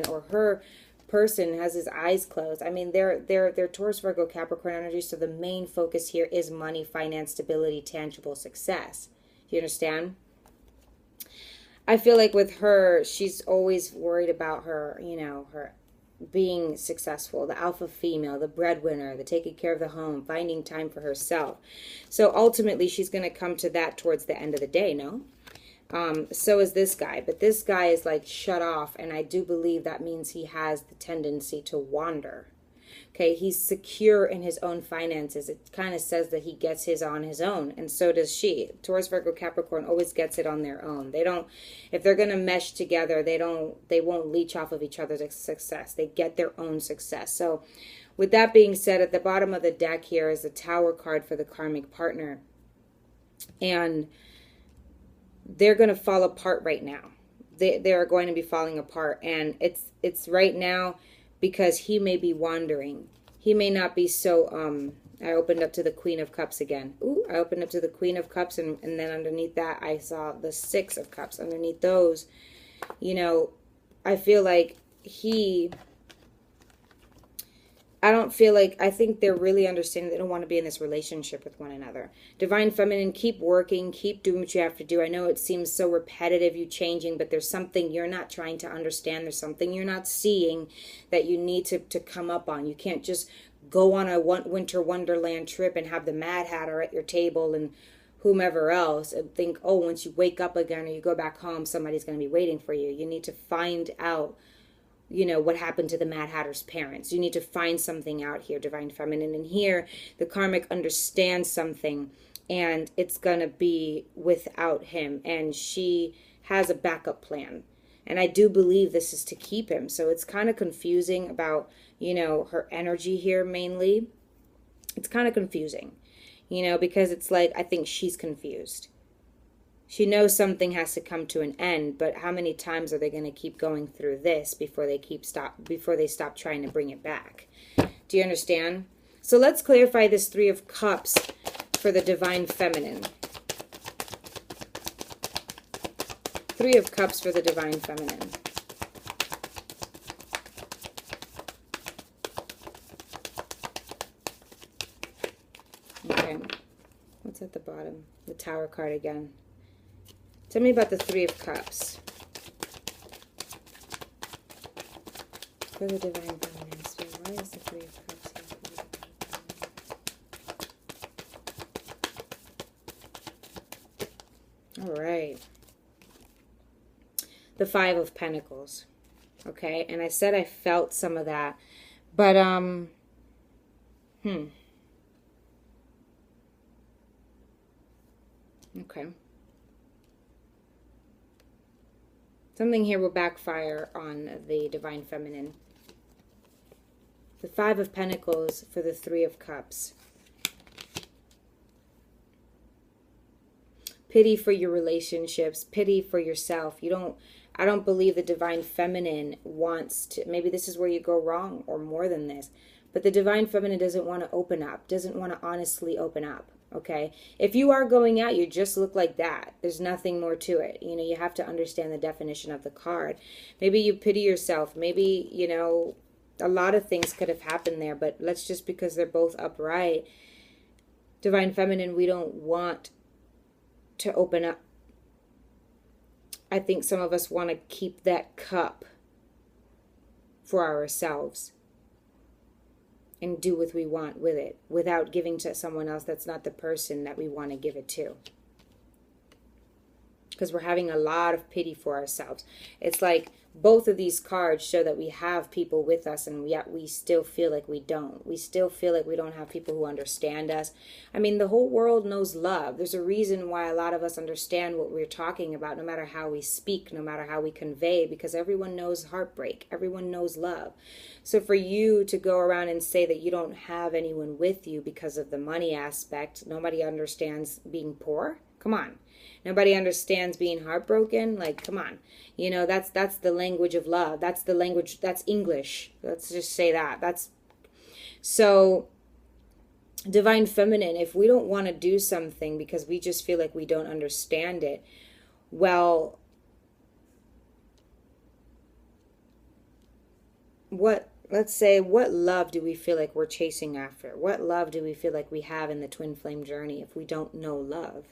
or her person has his eyes closed. I mean, they're Taurus, Virgo, Capricorn energy, so the main focus here is money, finance, stability, tangible success. Do you understand? I feel like with her, she's always worried about her, you know, her being successful, the alpha female, the breadwinner, the taking care of the home, finding time for herself. So ultimately, she's going to come to that towards the end of the day, no? So is this guy. But this guy is like shut off, and I do believe that means he has the tendency to wander. Okay, he's secure in his own finances. It kind of says that he gets his on his own, and so does she. Taurus, Virgo, Capricorn always gets it on their own. They don't, if they're going to mesh together, they won't leech off of each other's success. They get their own success. So with that being said, at the bottom of the deck here is the Tower card for the karmic partner. And they're going to fall apart right now. They are going to be falling apart, and it's right now because he may be wandering. He may not be so, I opened up to the Queen of Cups again. Ooh, I opened up to the Queen of Cups, and then underneath that, I saw the Six of Cups. Underneath those, you know, I feel like I think they're really understanding they don't want to be in this relationship with one another. Divine Feminine, keep working, keep doing what you have to do. I know it seems so repetitive, you changing, but there's something you're not trying to understand. There's something you're not seeing that you need to come up on. You can't just go on a winter wonderland trip and have the Mad Hatter at your table and whomever else and think, oh, once you wake up again or you go back home, somebody's going to be waiting for you. You need to find out, you know, what happened to the Mad Hatter's parents. You need to find something out here, Divine Feminine. And here, the karmic understands something, and it's going to be without him. And she has a backup plan. And I do believe this is to keep him. So it's kind of confusing about, you know, her energy here mainly. It's kind of confusing, you know, because it's like, I think she's confused. She knows something has to come to an end, but how many times are they going to keep going through this before they stop trying to bring it back? Do you understand? So let's clarify this Three of Cups for the Divine Feminine. Three of Cups for the Divine Feminine. Okay. What's at the bottom? The Tower card again. Tell me about the Three of Cups. For the Divine Feminine. So why is the Three of Cups here? All right. The Five of Pentacles. Okay, and I said I felt some of that. But, okay. Something here will backfire on the Divine Feminine. The Five of Pentacles for the Three of Cups. Pity for your relationships. Pity for yourself. I don't believe the Divine Feminine wants to, maybe this is where you go wrong or more than this. But the Divine Feminine doesn't want to open up. Doesn't want to honestly open up. Okay, if you are going out, you just look like that. There's nothing more to it. You know, you have to understand the definition of the card. Maybe you pity yourself. Maybe, you know, a lot of things could have happened there. But let's just, because they're both upright, Divine Feminine, we don't want to open up. I think some of us want to keep that cup for ourselves and do what we want with it without giving to someone else that's not the person that we want to give it to. Because we're having a lot of pity for ourselves. It's like both of these cards show that we have people with us, and yet we still feel like we don't. We still feel like we don't have people who understand us. I mean, the whole world knows love. There's a reason why a lot of us understand what we're talking about, no matter how we speak, no matter how we convey, because everyone knows heartbreak. Everyone knows love. So for you to go around and say that you don't have anyone with you because of the money aspect, nobody understands being poor. Come on. Nobody understands being heartbroken. Like, come on. You know, that's the language of love. That's the language, that's English. Let's just say that. That's so Divine Feminine, if we don't want to do something because we just feel like we don't understand it, well, let's say, what love do we feel like we're chasing after? What love do we feel like we have in the twin flame journey if we don't know love?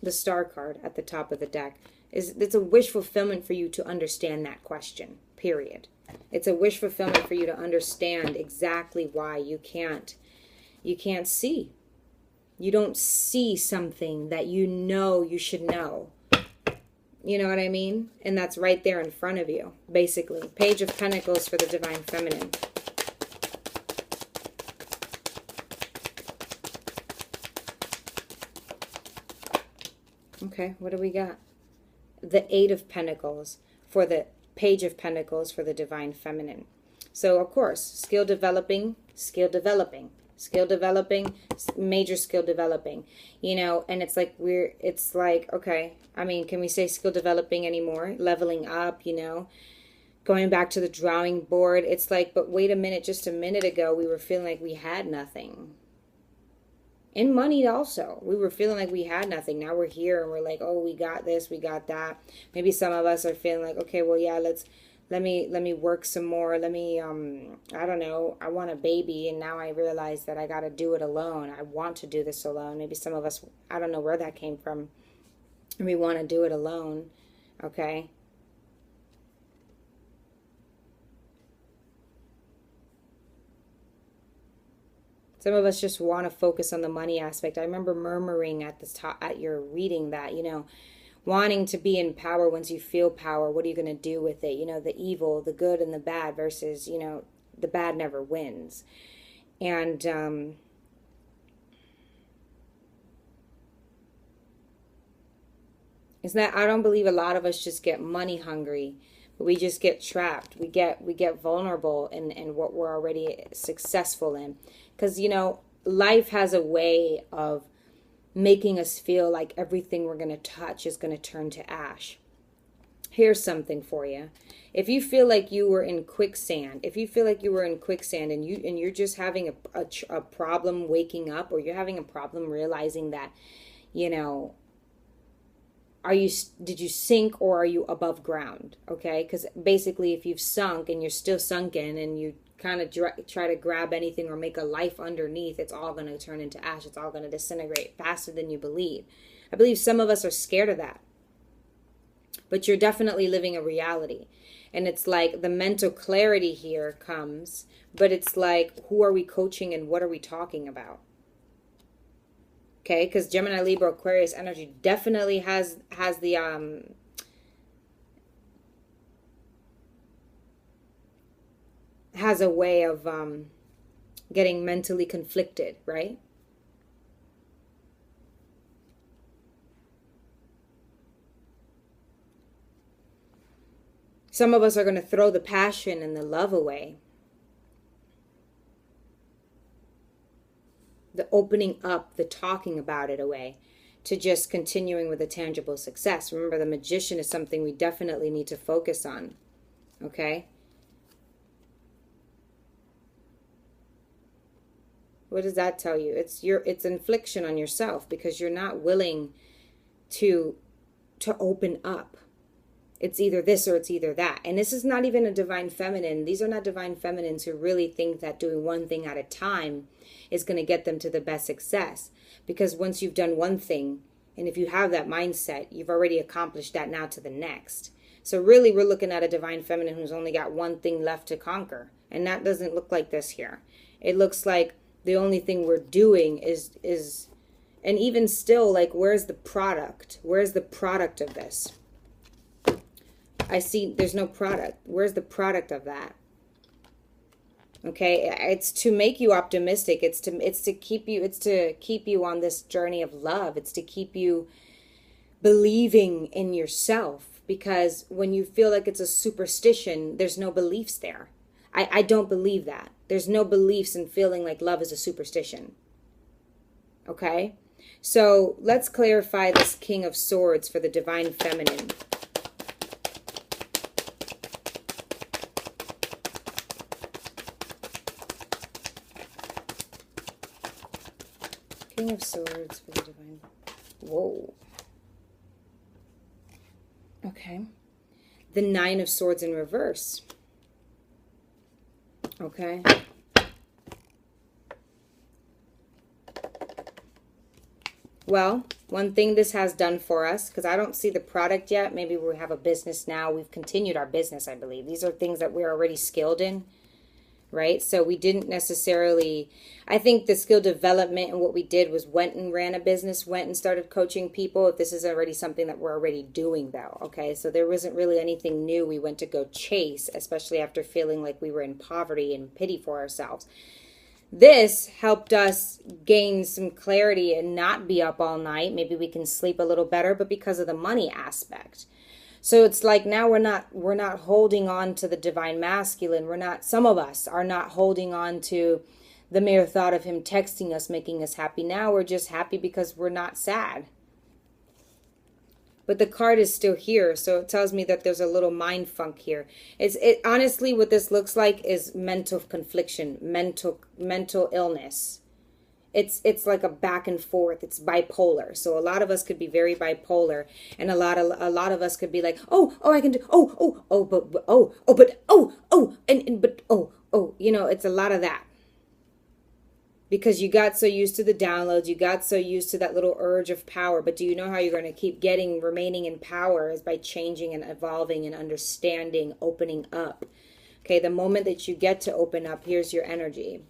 The Star card at the top of the deck it's a wish fulfillment for you to understand that question, period. It's a wish fulfillment for you to understand exactly why you can't see. You don't see something that you know you should know. You know what I mean? And that's right there in front of you, basically. Page of Pentacles for the Divine Feminine. Okay, what do we got? The Eight of Pentacles for the Page of Pentacles for the Divine Feminine. So, of course, skill developing, major skill developing, you know, and it's like okay, I mean, can we say skill developing anymore? Leveling up, you know, going back to the drawing board. It's like, but wait a minute, just a minute ago, we were feeling like we had nothing. In money also, we were feeling like we had nothing. Now we're here and we're like, oh, we got this, we got that. Maybe some of us are feeling like, okay, well, yeah, let me work some more. Let me, I don't know, I want a baby, and now I realize that I got to do it alone. I want to do this alone. Maybe some of us, I don't know where that came from, and we want to do it alone, okay? Some of us just want to focus on the money aspect. I remember murmuring at the top, at your reading that, you know, wanting to be in power. Once you feel power, what are you going to do with it? You know, the evil, the good, and the bad versus, you know, the bad never wins. And it's that I don't believe a lot of us just get money hungry, but we just get trapped. We get vulnerable in what we're already successful in. Because, you know, life has a way of making us feel like everything we're going to touch is going to turn to ash. Here's something for you. If you feel like you were in quicksand, and you're just having a problem waking up, or you're having a problem realizing that, you know, did you sink or are you above ground? Okay, because basically if you've sunk and you're still sunken and you kind of try to grab anything or make a life underneath, it's all going to turn into ash. It's all going to disintegrate faster than you believe. I believe some of us are scared of that, but you're definitely living a reality. And it's like the mental clarity here comes, but it's like, who are we coaching and what are we talking about? Okay, because Gemini, Libra, Aquarius energy definitely has the has a way of getting mentally conflicted, right? Some of us are going to throw the passion and the love away. The opening up, the talking about it away, to just continuing with a tangible success. Remember, the Magician is something we definitely need to focus on. Okay? What does that tell you? It's infliction on yourself because you're not willing to open up. It's either this or it's either that. And this is not even a divine feminine. These are not divine feminines who really think that doing one thing at a time is going to get them to the best success. Because once you've done one thing, and if you have that mindset, you've already accomplished that now to the next. So really, we're looking at a divine feminine who's only got one thing left to conquer. And that doesn't look like this here. It looks like the only thing we're doing is and even still, like, where's the product? Where's the product of this? I see there's no product. Where's the product of that? Okay, it's to make you optimistic. It's to keep you on this journey of love. It's to keep you believing in yourself, because when you feel like it's a superstition, there's no beliefs there. I don't believe that. There's no beliefs in feeling like love is a superstition. Okay? So, let's clarify this King of Swords for the Divine Feminine. King of Swords for the Divine. Whoa. Okay. The Nine of Swords in reverse. Okay. Well, one thing this has done for us, because I don't see the product yet. Maybe we have a business now. We've continued our business, I believe. These are things that we're already skilled in, right? So we didn't necessarily, I think the skill development and what we did was went and ran a business, went and started coaching people. If this is already something that we're already doing though, okay? So there wasn't really anything new we went to go chase, especially after feeling like we were in poverty and pity for ourselves. This helped us gain some clarity and not be up all night. Maybe we can sleep a little better, but because of the money aspect. So it's like now we're not holding on to the divine masculine. Some of us are not holding on to the mere thought of him texting us, making us happy. Now we're just happy because we're not sad. But the card is still here, so it tells me that there's a little mind funk here. Honestly, what this looks like is mental confliction, mental illness. It's like a back and forth. It's bipolar. So a lot of us could be very bipolar, and a lot of us could be like, I can do you know, it's a lot of that. Because you got so used to the downloads, you got so used to that little urge of power. But do you know how you're going to keep remaining in power is by changing and evolving and understanding, opening up. Okay, the moment that you get to open up, here's your energy.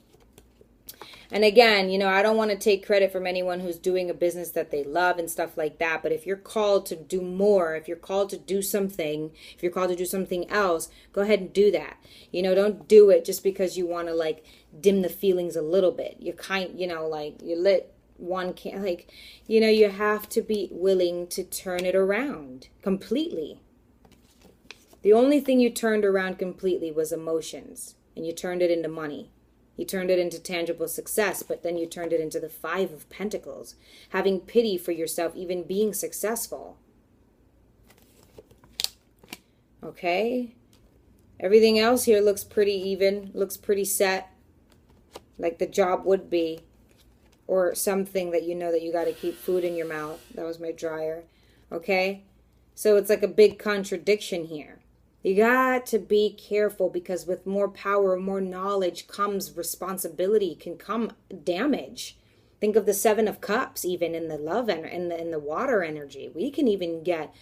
And again, you know, I don't want to take credit from anyone who's doing a business that they love and stuff like that. But if you're called to do more, if you're called to do something, if you're called to do something else, go ahead and do that. You know, don't do it just because you want to like dim the feelings a little bit. You lit one can, like, you know, you have to be willing to turn it around completely. The only thing you turned around completely was emotions, and you turned it into money. You turned it into tangible success, but then you turned it into the 5 of Pentacles. Having pity for yourself, even being successful. Okay? Everything else here looks pretty even, looks pretty set. Like the job would be. Or something that you know that you got to keep food in your mouth. That was my dryer. Okay? So it's like a big contradiction here. You got to be careful, because with more power, more knowledge comes responsibility, can come damage. Think of the 7 of Cups, even in the love and in the water energy. We can even get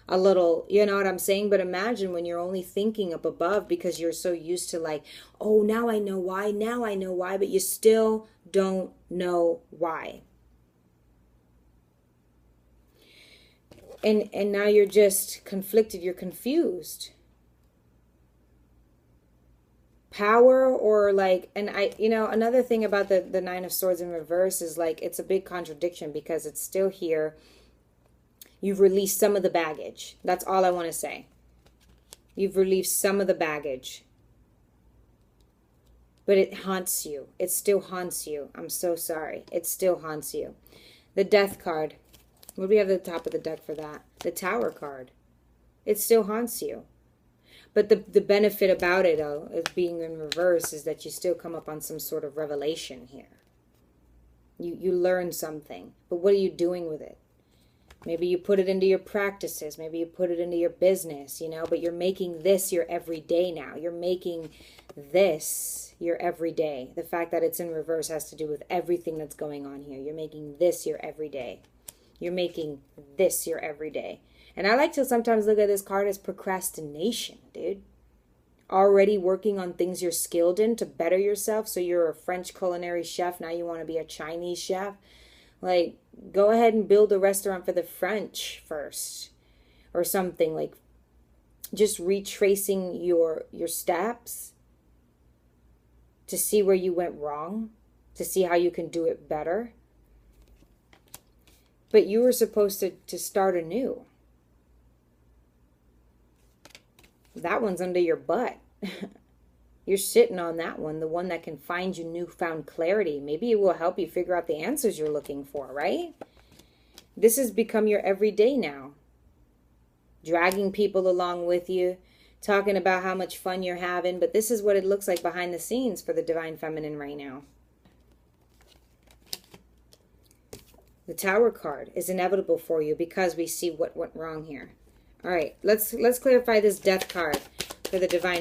a little, you know what I'm saying? But imagine when you're only thinking up above because you're so used to like, oh, now I know why, but you still don't know why. And now you're just conflicted, you're confused. Power or like, and you know, another thing about the 9 of Swords in reverse is like, it's a big contradiction because it's still here. You've released some of the baggage. That's all I want to say. You've released some of the baggage. But it haunts you. It still haunts you. I'm so sorry. It still haunts you. The Death card. What do we have at the top of the deck for that? The Tower card. It still haunts you. But the benefit about it, though, as being in reverse, is that you still come up on some sort of revelation here. You learn something. But what are you doing with it? Maybe you put it into your practices. Maybe you put it into your business, you know. But you're making this your everyday now. You're making this your everyday. The fact that it's in reverse has to do with everything that's going on here. You're making this your everyday. You're making this your everyday. And I like to sometimes look at this card as procrastination, dude. Already working on things you're skilled in to better yourself. So you're a French culinary chef. Now you want to be a Chinese chef. Like, go ahead and build a restaurant for the French first. Or something. Like, just retracing your steps to see where you went wrong. To see how you can do it better. But you were supposed to start anew. That one's under your butt. You're sitting on that one, the one that can find you newfound clarity. Maybe it will help you figure out the answers you're looking for, right? This has become your everyday now. Dragging people along with you, talking about how much fun you're having, but this is what it looks like behind the scenes for the Divine Feminine right now. The Tower card is inevitable for you because we see what went wrong here. All right, let's clarify this Death card for the Divine